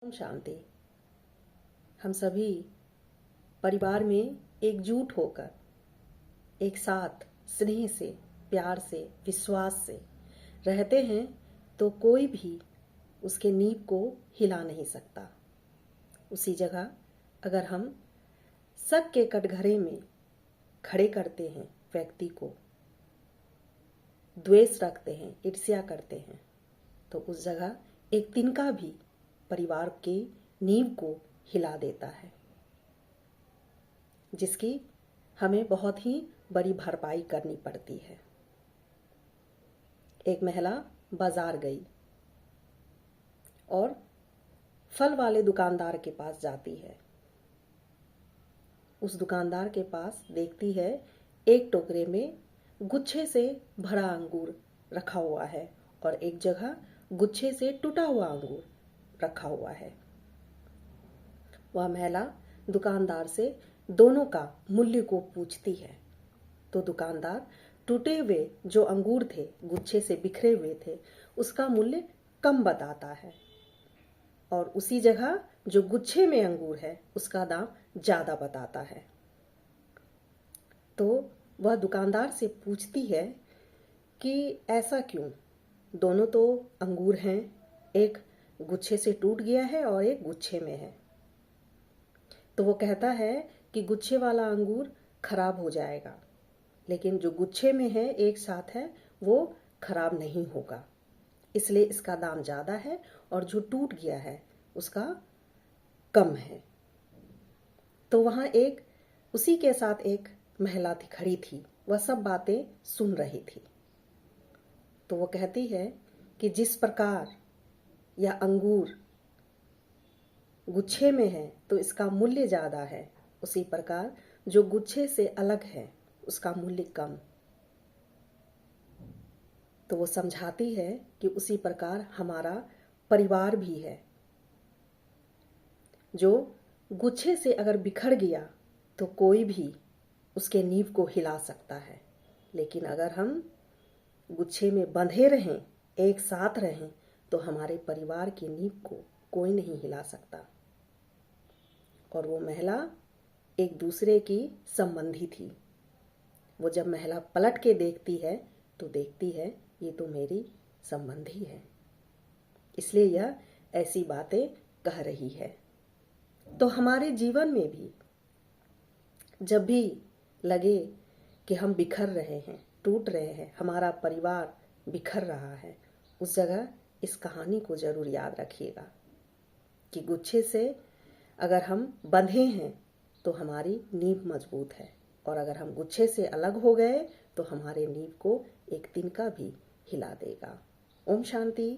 ओम शांति। हम सभी परिवार में एकजुट होकर एक साथ स्नेह से, प्यार से, विश्वास से रहते हैं तो कोई भी उसके नींव को हिला नहीं सकता। उसी जगह अगर हम शक के कटघरे में खड़े करते हैं, व्यक्ति को द्वेष रखते हैं, ईर्ष्या करते हैं, तो उस जगह एक तिनका भी परिवार के नींव को हिला देता है, जिसकी हमें बहुत ही बड़ी भरपाई करनी पड़ती है। एक महिला बाजार गई और फल वाले दुकानदार के पास जाती है। उस दुकानदार के पास देखती है एक टोकरे में गुच्छे से भरा अंगूर रखा हुआ है और एक जगह गुच्छे से टूटा हुआ अंगूर रखा हुआ है। वह महिला दुकानदार से दोनों का मूल्य को पूछती है तो दुकानदार टूटे हुए जो अंगूर थे, गुच्छे से बिखरे हुए थे, उसका मूल्य कम बताता है और उसी जगह जो गुच्छे में अंगूर है उसका दाम ज़्यादा बताता है। तो वह दुकानदार से पूछती है कि ऐसा क्यों? दोनों तो अंगूर हैं, एक गुच्छे से टूट गया है और एक गुच्छे में है। तो वो कहता है कि गुच्छे वाला अंगूर खराब हो जाएगा, लेकिन जो गुच्छे में है एक साथ है वो खराब नहीं होगा, इसलिए इसका दाम ज़्यादा है और जो टूट गया है उसका कम है। तो वहाँ एक उसी के साथ एक महिला थी, खड़ी थी, वह सब बातें सुन रही थी। तो वो कहती है कि जिस प्रकार यह अंगूर गुच्छे में है तो इसका मूल्य ज़्यादा है, उसी प्रकार जो गुच्छे से अलग है उसका मूल्य कम। तो वो समझाती है कि उसी प्रकार हमारा परिवार भी है, जो गुच्छे से अगर बिखर गया तो कोई भी उसके नींव को हिला सकता है, लेकिन अगर हम गुच्छे में बंधे रहें, एक साथ रहें, तो हमारे परिवार की नींव को कोई नहीं हिला सकता। और वो महिला एक दूसरे की संबंधी थी। वो जब महिला पलट के देखती है तो देखती है ये तो मेरी संबंधी है, इसलिए यह ऐसी बातें कह रही है। तो हमारे जीवन में भी जब भी लगे कि हम बिखर रहे हैं, टूट रहे हैं, हमारा परिवार बिखर रहा है, उस जगह इस कहानी को ज़रूर याद रखिएगा कि गुच्छे से अगर हम बंधे हैं तो हमारी नींव मजबूत है, और अगर हम गुच्छे से अलग हो गए तो हमारे नींव को एक तिनका भी हिला देगा। ओम शांति।